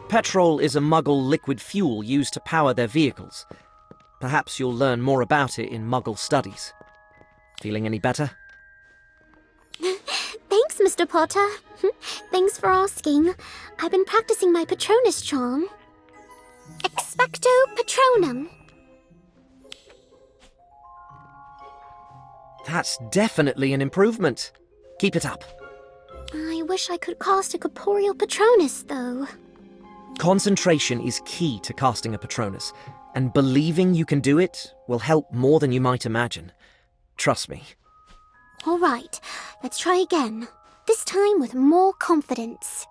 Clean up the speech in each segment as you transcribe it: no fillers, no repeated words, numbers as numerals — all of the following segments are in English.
Petrol is a Muggle liquid fuel used to power their vehicles. Perhaps you'll learn more about it in Muggle studies. Feeling any better? Thanks, Mr. Potter. Thanks for asking. I've been practicing my Patronus charm. Expecto Patronum. That's definitely an improvement. Keep it up. I wish I could cast a corporeal Patronus, though. Concentration is key to casting a Patronus, and believing you can do it will help more than you might imagine. Trust me. All right, let's try again. This time with more confidence.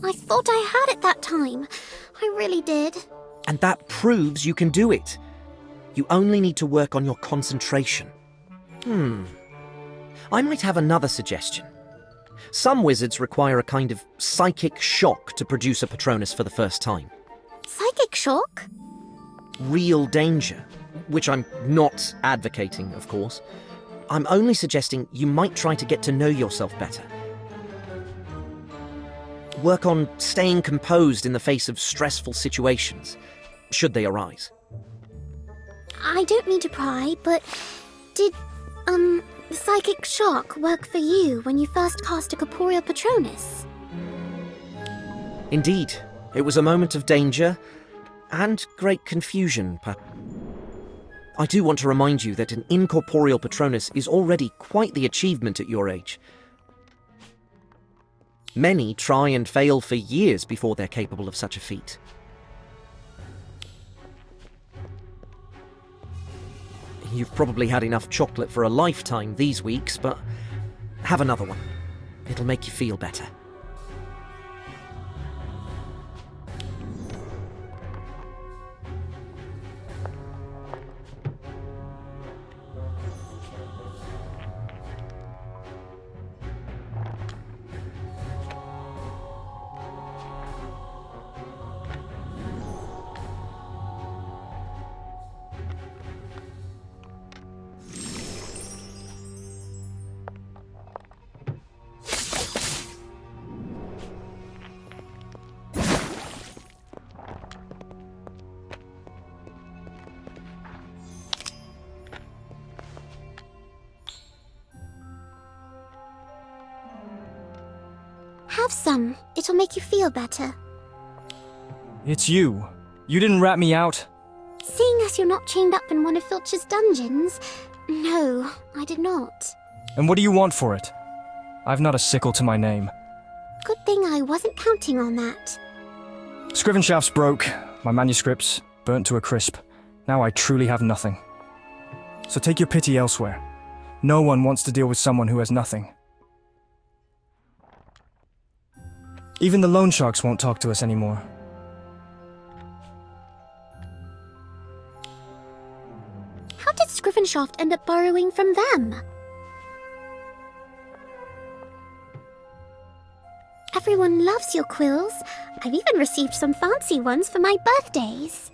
I thought I had it that time. I really did. And that proves you can do it. You only need to work on your concentration. I might have another suggestion. Some wizards require a kind of psychic shock to produce a Patronus for the first time. Psychic shock? Real danger, which I'm not advocating, of course. I'm only suggesting you might try to get to know yourself better. Work on staying composed in the face of stressful situations, should they arise. I don't mean to pry, but did, psychic shock work for you when you first cast a corporeal Patronus? Indeed, it was a moment of danger and great confusion. I do want to remind you that an incorporeal Patronus is already quite the achievement at your age. Many try and fail for years before they're capable of such a feat. You've probably had enough chocolate for a lifetime these weeks, but have another one. It'll make you feel better. Have some. It'll make you feel better. It's you. You didn't rat me out. Seeing as you're not chained up in one of Filch's dungeons, no, I did not. And what do you want for it? I've not a sickle to my name. Good thing I wasn't counting on that. Scriven shafts broke, my manuscripts burnt to a crisp. Now I truly have nothing. So take your pity elsewhere. No one wants to deal with someone who has nothing. Even the loan sharks won't talk to us anymore. How did Scrivenshaft end up borrowing from them? Everyone loves your quills. I've even received some fancy ones for my birthdays.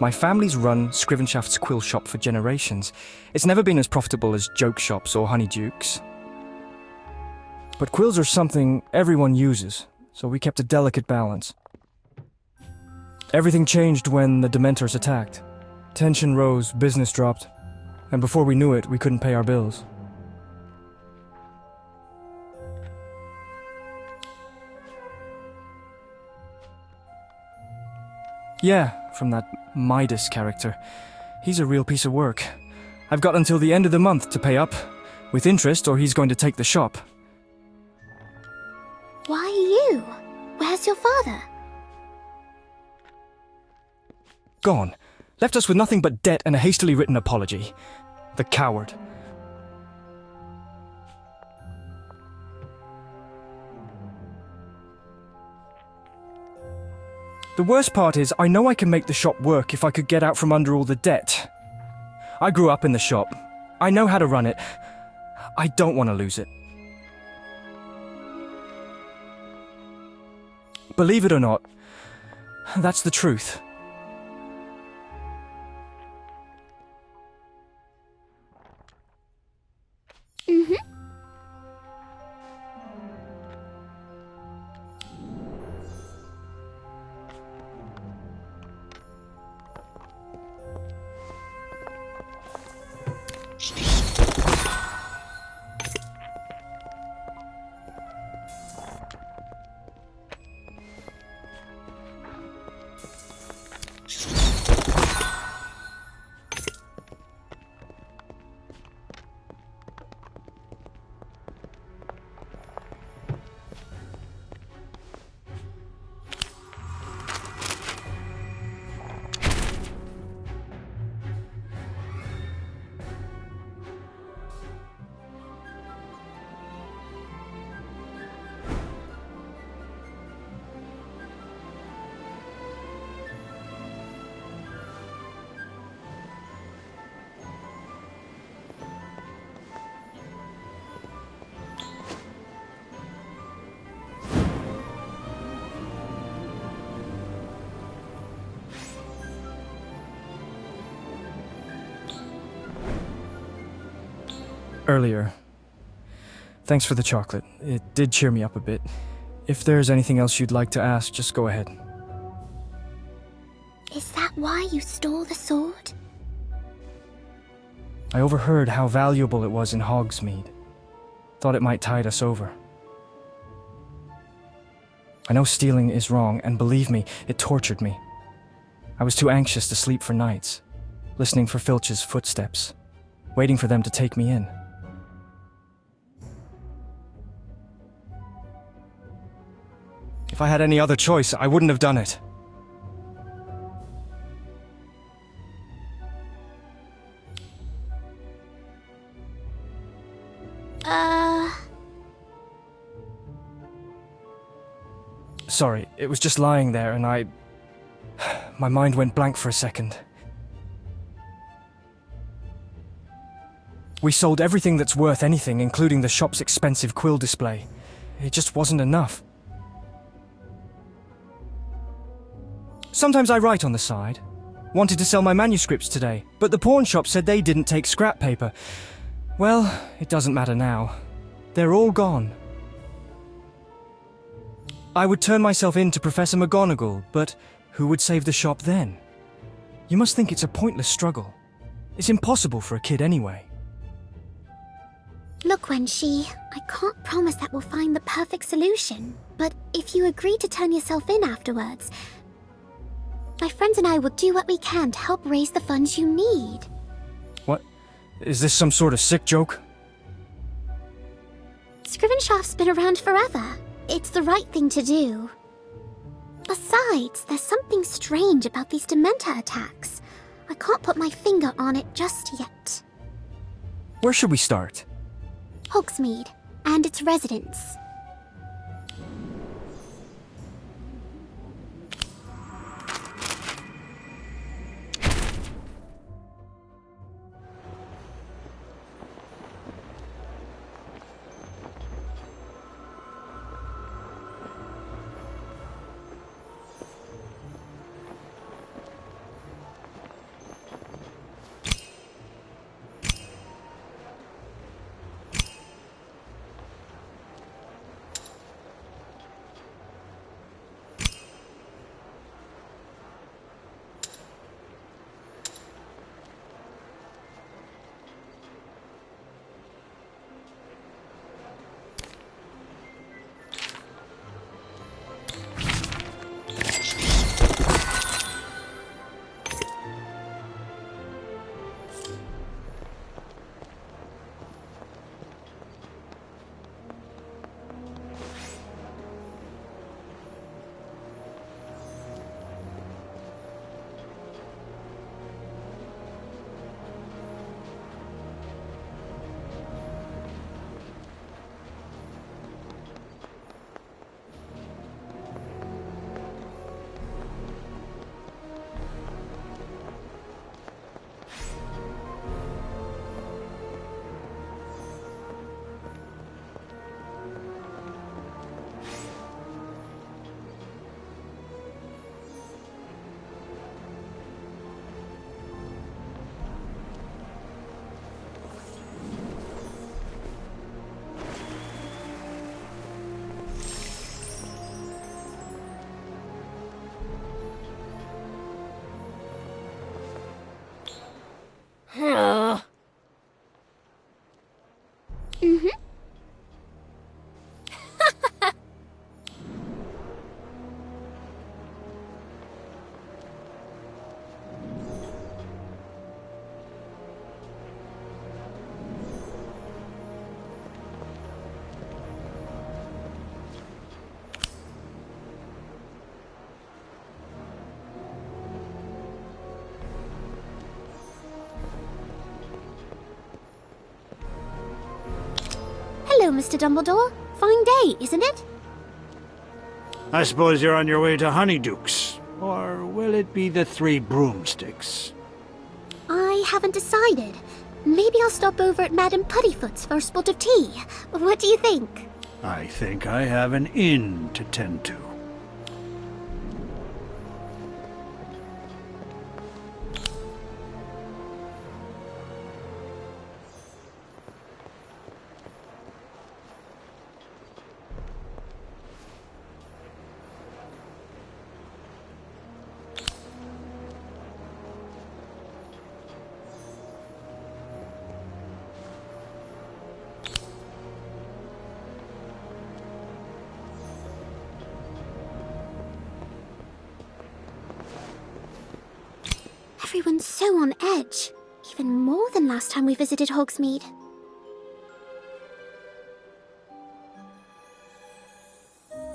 My family's run Scrivenshaft's quill shop for generations. It's never been as profitable as joke shops or honeydukes. But quills are something everyone uses, so we kept a delicate balance. Everything changed when the Dementors attacked. Tension rose, business dropped, and before we knew it, we couldn't pay our bills. Yeah, from that Midas character. He's a real piece of work. I've got until the end of the month to pay up, with interest, or he's going to take the shop. Why you? Where's your father? Gone. Left us with nothing but debt and a hastily written apology. The coward. The worst part is, I know I can make the shop work if I could get out from under all the debt. I grew up in the shop. I know how to run it. I don't want to lose it. Believe it or not, that's the truth. Mm-hmm. Earlier. Thanks for the chocolate. It did cheer me up a bit. If there's anything else you'd like to ask, just go ahead. Is that why you stole the sword? I overheard how valuable it was in Hogsmeade. Thought it might tide us over. I know stealing is wrong, and believe me, it tortured me. I was too anxious to sleep for nights, listening for Filch's footsteps, waiting for them to take me in. If I had any other choice, I wouldn't have done it. Sorry, it was just lying there and my mind went blank for a second. We sold everything that's worth anything, including the shop's expensive quill display. It just wasn't enough. Sometimes I write on the side. Wanted to sell my manuscripts today, but the pawn shop said they didn't take scrap paper. Well, it doesn't matter now. They're all gone. I would turn myself in to Professor McGonagall, but who would save the shop then? You must think it's a pointless struggle. It's impossible for a kid anyway. Look, Wenshi, I can't promise that we'll find the perfect solution, but if you agree to turn yourself in afterwards, my friends and I will do what we can to help raise the funds you need. What? Is this some sort of sick joke? Scrivenshaft's been around forever. It's the right thing to do. Besides, there's something strange about these Dementor attacks. I can't put my finger on it just yet. Where should we start? Hogsmeade, and its residents. welcome, Mr. Dumbledore. Fine day, isn't it? I suppose you're on your way to Honeydukes. Or will it be the Three Broomsticks? I haven't decided. Maybe I'll stop over at Madame Puttyfoot's for a spot of tea. What do you think? I think I have an inn to tend to. Everyone's so on edge. Even more than last time we visited Hogsmeade.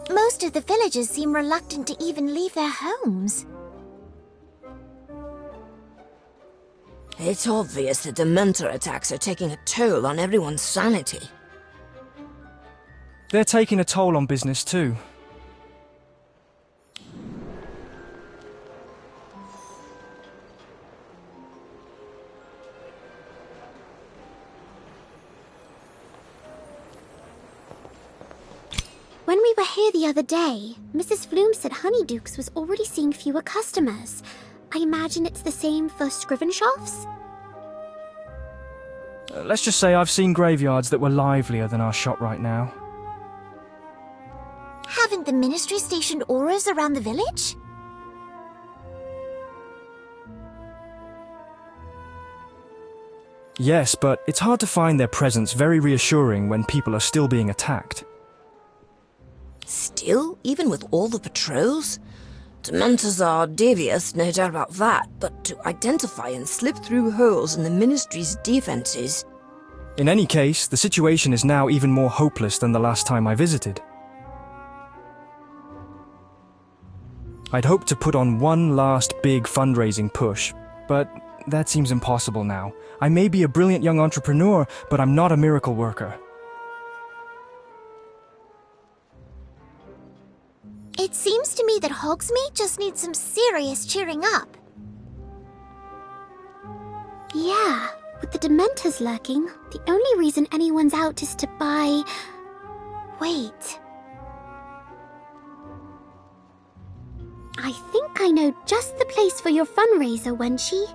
Most of the villagers seem reluctant to even leave their homes. It's obvious the Dementor attacks are taking a toll on everyone's sanity. They're taking a toll on business too. When we were here the other day, Mrs. Flume said Honeydukes was already seeing fewer customers. I imagine it's the same for Scrivenshafts? Let's just say I've seen graveyards that were livelier than our shop right now. Haven't the Ministry stationed auras around the village? Yes, but it's hard to find their presence very reassuring when people are still being attacked. Still, even with all the patrols? Dementors are devious, no doubt about that, but to identify and slip through holes in the Ministry's defenses... In any case, the situation is now even more hopeless than the last time I visited. I'd hoped to put on one last big fundraising push, but that seems impossible now. I may be a brilliant young entrepreneur, but I'm not a miracle worker. It seems to me that Hogsmeade just needs some serious cheering up. Yeah, with the Dementors lurking, the only reason anyone's out is to buy... Wait. I think I know just the place for your fundraiser, Wenchie.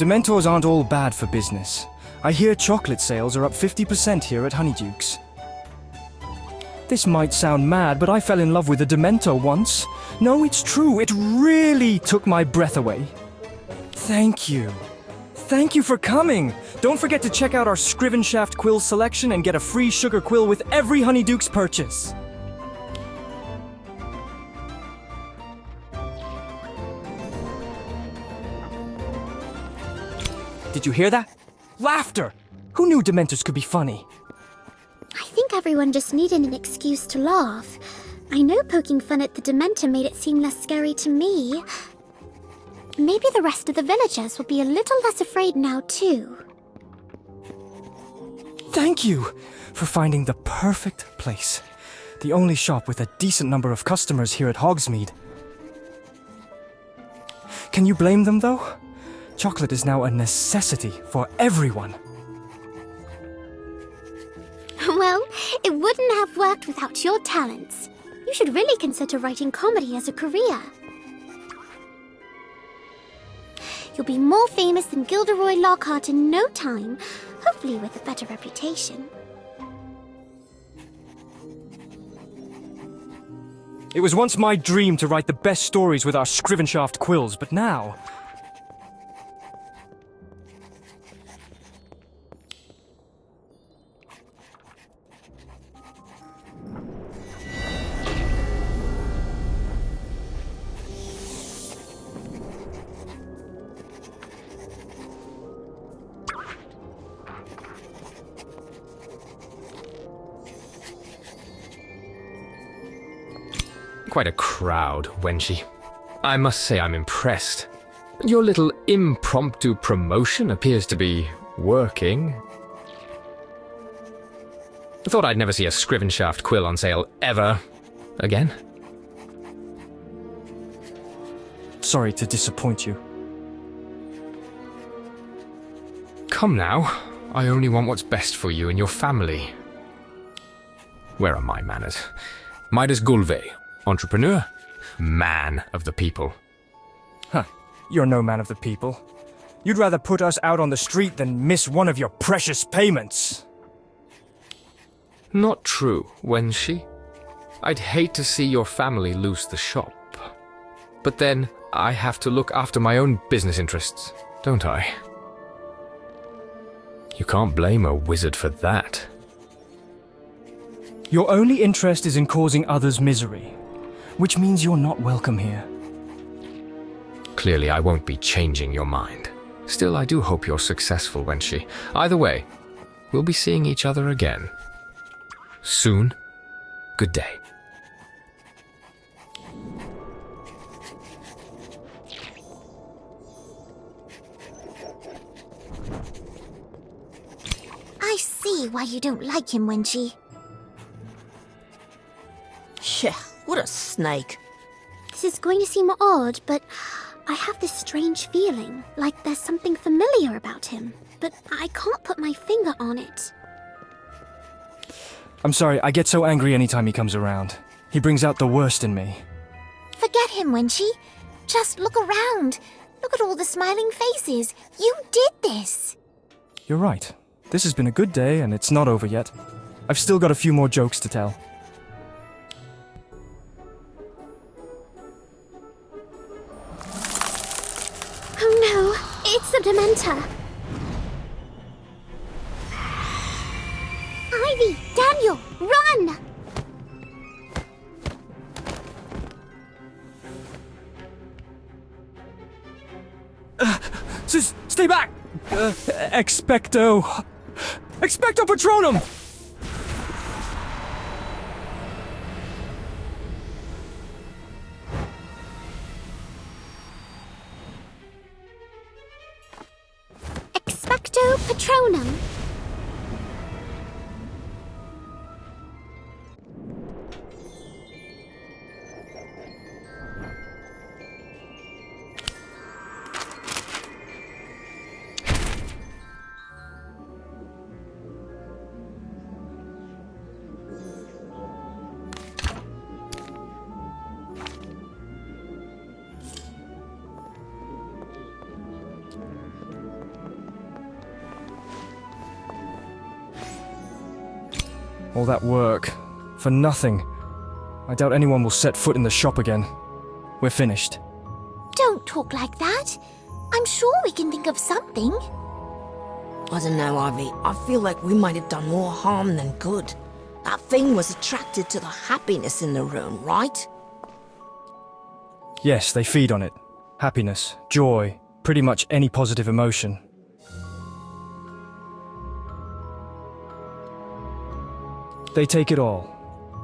Dementors aren't all bad for business. I hear chocolate sales are up 50% here at Honeydukes. This might sound mad, but I fell in love with a Dementor once. No, it's true. It really took my breath away. Thank you. Thank you for coming. Don't forget to check out our Scrivenshaft quill selection and get a free sugar quill with every Honeydukes purchase. Did you hear that? Laughter! Who knew Dementors could be funny? I think everyone just needed an excuse to laugh. I know poking fun at the Dementor made it seem less scary to me. Maybe the rest of the villagers will be a little less afraid now, too. Thank you for finding the perfect place. The only shop with a decent number of customers here at Hogsmeade. Can you blame them, though? Chocolate is now a necessity for everyone. Well, it wouldn't have worked without your talents. You should really consider writing comedy as a career. You'll be more famous than Gilderoy Lockhart in no time, hopefully with a better reputation. It was once my dream to write the best stories with our Scrivenshaft quills, but now... Quite a crowd, Wenchie. I must say I'm impressed. Your little impromptu promotion appears to be working. I thought I'd never see a Scrivenshaft quill on sale ever again. Sorry to disappoint you. Come now. I only want what's best for you and your family. Where are my manners? Midas Gulve, entrepreneur, man of the people. Huh. You're no man of the people. You'd rather put us out on the street than miss one of your precious payments. Not true, Wenchie. I'd hate to see your family lose the shop. But then, I have to look after my own business interests, don't I? You can't blame a wizard for that. Your only interest is in causing others misery, which means you're not welcome here. Clearly, I won't be changing your mind. Still, I do hope you're successful, Wenchie. Either way, we'll be seeing each other again. Soon. Good day. I see why you don't like him, Wenchie. Sheh, what a snake. This is going to seem odd, but I have this strange feeling, like there's something familiar about him, but I can't put my finger on it. I'm sorry, I get so angry anytime he comes around. He brings out the worst in me. Forget him, Wenchie. Just look around. Look at all the smiling faces. You did this. You're right. This has been a good day, and it's not over yet. I've still got a few more jokes to tell. Oh no, it's a Dementor! Ivy, Daniel, run! Stay back! Expecto Patronum! Expecto Patronum. All that work. For nothing. I doubt anyone will set foot in the shop again. We're finished. Don't talk like that. I'm sure we can think of something. I don't know, Ivy. I feel like we might have done more harm than good. That thing was attracted to the happiness in the room, right? Yes, they feed on it. Happiness, joy, pretty much any positive emotion. They take it all,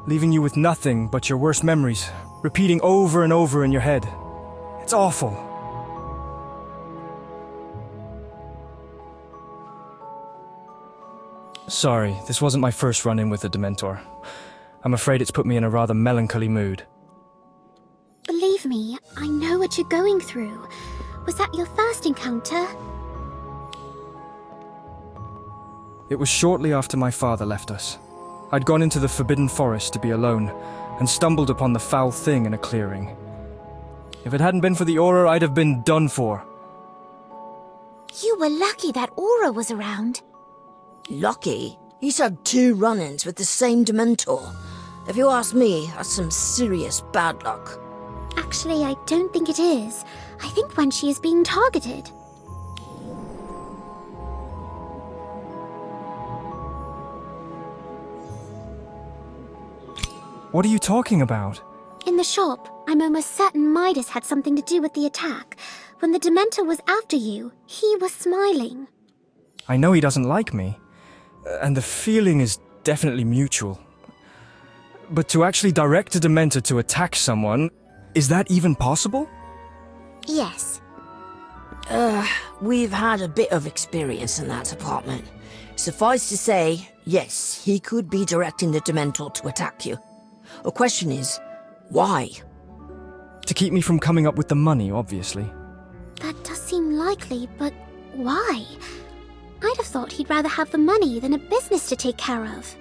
leaving you with nothing but your worst memories, repeating over and over in your head. It's awful. Sorry, this wasn't my first run-in with a Dementor. I'm afraid it's put me in a rather melancholy mood. Believe me, I know what you're going through. Was that your first encounter? It was shortly after my father left us. I'd gone into the Forbidden Forest to be alone, and stumbled upon the foul thing in a clearing. If it hadn't been for the aura, I'd have been done for. You were lucky that Aura was around. Lucky? He's had 2 run-ins with the same Dementor. If you ask me, that's some serious bad luck. Actually, I don't think it is. I think when she is being targeted. What are you talking about? In the shop, I'm almost certain Midas had something to do with the attack. When the Dementor was after you, he was smiling. I know he doesn't like me, and the feeling is definitely mutual. But to actually direct a Dementor to attack someone, is that even possible? Yes. We've had a bit of experience in that department. Suffice to say, yes, he could be directing the Dementor to attack you. The question is, why? To keep me from coming up with the money, obviously. That does seem likely, but why? I'd have thought he'd rather have the money than a business to take care of.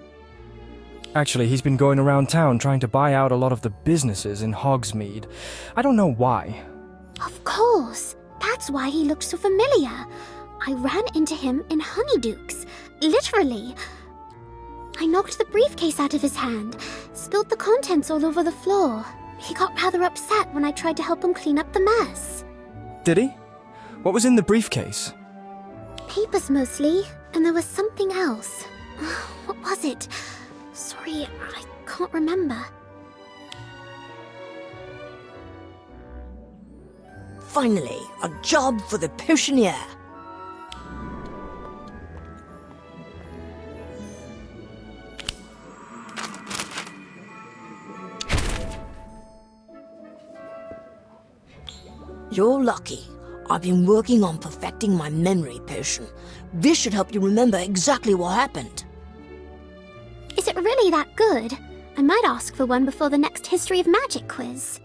Actually, he's been going around town trying to buy out a lot of the businesses in Hogsmeade. I don't know why. Of course! That's why he looked so familiar. I ran into him in Honeydukes. Literally. I knocked the briefcase out of his hand, spilled the contents all over the floor. He got rather upset when I tried to help him clean up the mess. Did he? What was in the briefcase? Papers mostly, and there was something else. What was it? Sorry, I can't remember. Finally, a job for the potioneer. You're lucky. I've been working on perfecting my memory potion. This should help you remember exactly what happened. Is it really that good? I might ask for one before the next History of Magic quiz.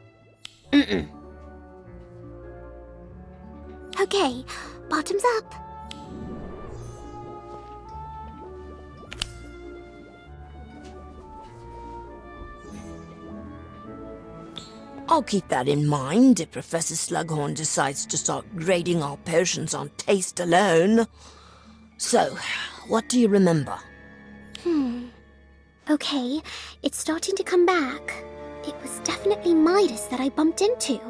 Okay, bottoms up. I'll keep that in mind if Professor Slughorn decides to start grading our potions on taste alone. So, what do you remember? Okay, it's starting to come back. It was definitely Midas that I bumped into.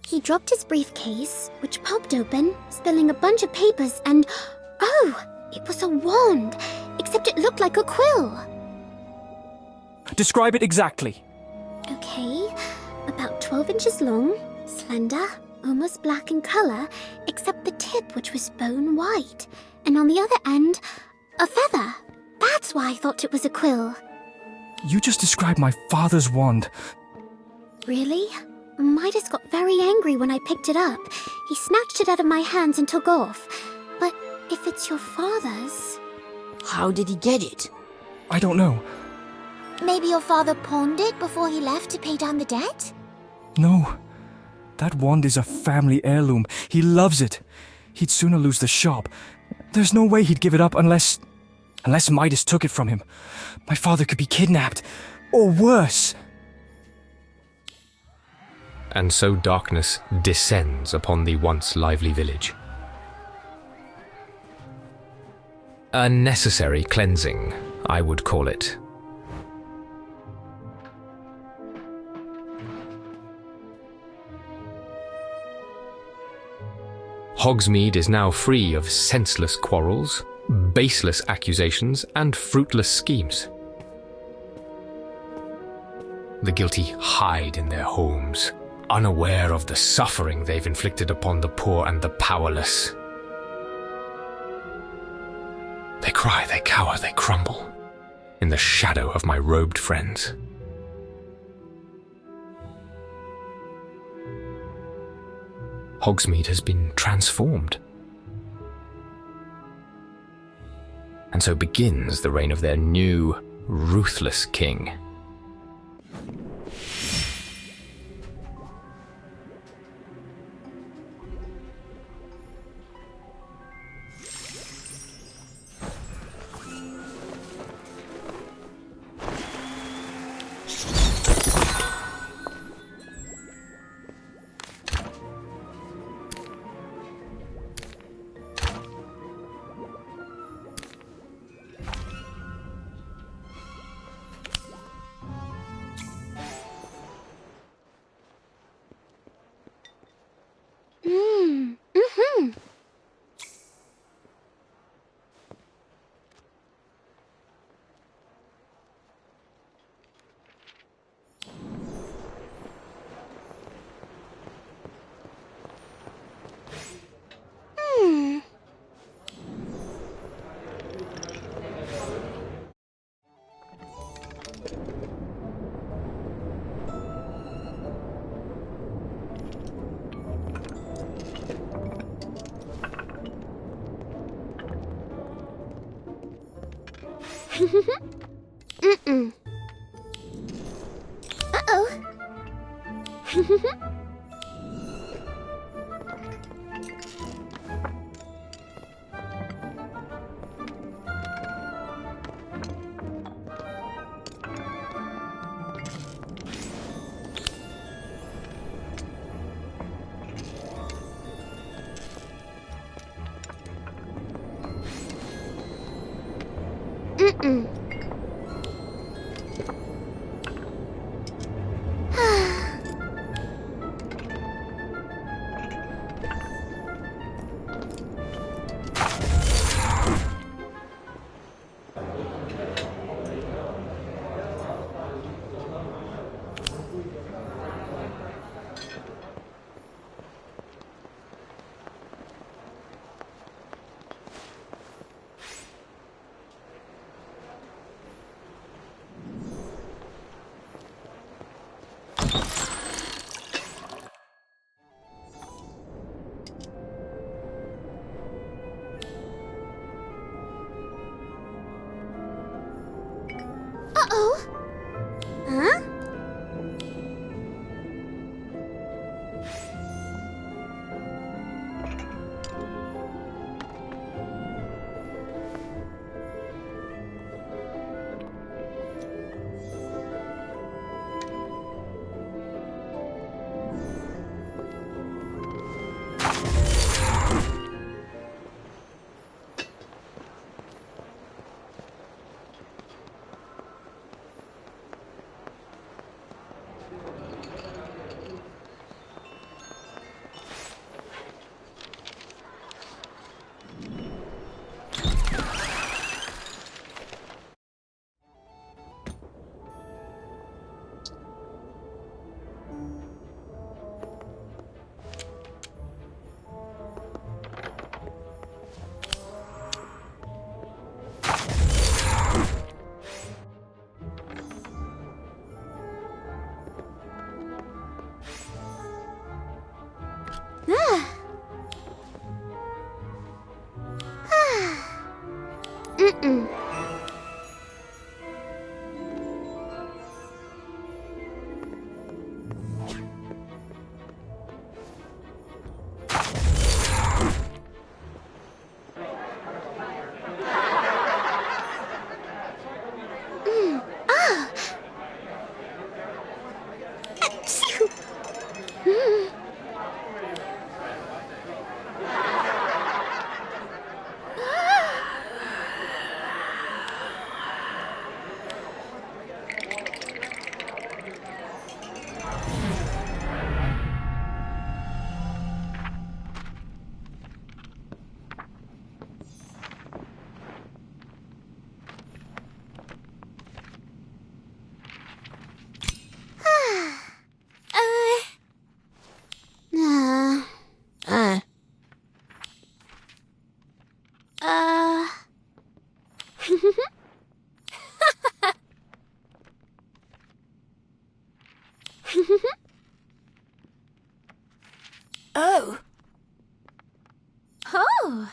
He dropped his briefcase, which popped open, spilling a bunch of papers, and... oh! It was a wand, except it looked like a quill. Describe it exactly. Okay, about 12 inches long, slender, almost black in color, except the tip, which was bone white. And on the other end, a feather. That's why I thought it was a quill. You just described my father's wand. Really? Midas got very angry when I picked it up. He snatched it out of my hands and took off. But if it's your father's... How did he get it? I don't know. Maybe your father pawned it before he left to pay down the debt? No. That wand is a family heirloom. He loves it. He'd sooner lose the shop. There's no way he'd give it up unless Midas took it from him. My father could be kidnapped. Or worse. And so darkness descends upon the once lively village. A necessary cleansing, I would call it. Hogsmeade is now free of senseless quarrels, baseless accusations, and fruitless schemes. The guilty hide in their homes, unaware of the suffering they've inflicted upon the poor and the powerless. They cry, they cower, they crumble, in the shadow of my robed friends. Hogsmeade has been transformed. And so begins the reign of their new, ruthless king. Mm-mm. Uh-oh. Huh? Mm-mm. Uh, Ah, uh... oh. Oh.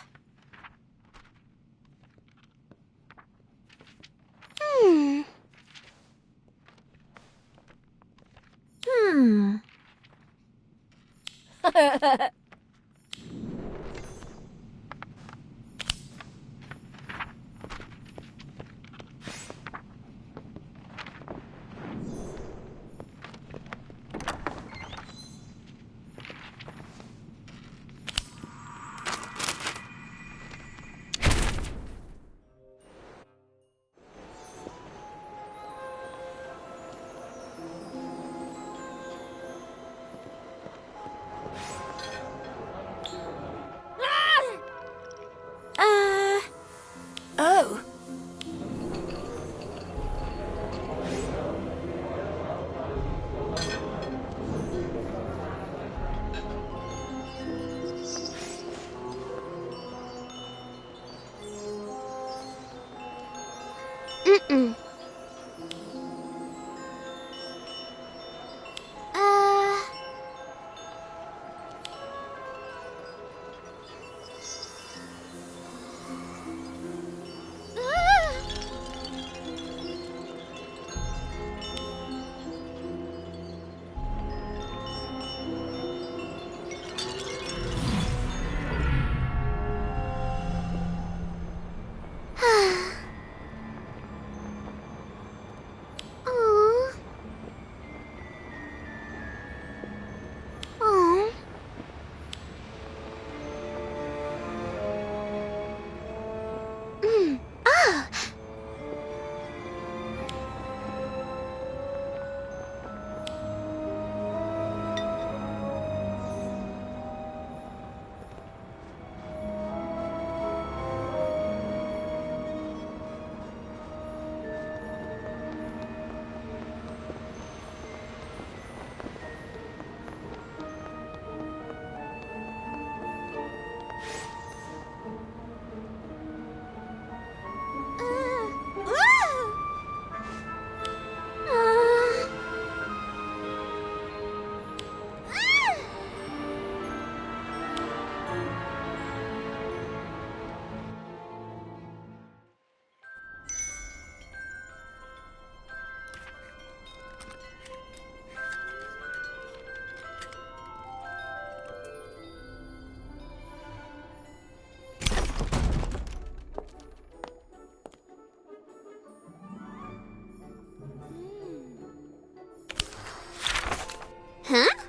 Hmm. Hmm. Oh. Mm-mm. Uh... Huh?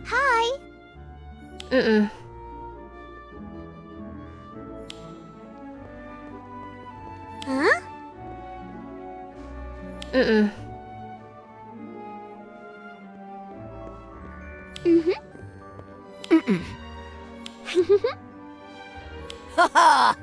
Hi. Mm-mm. Huh? Mm-mm. Mm-hmm. Ha ha!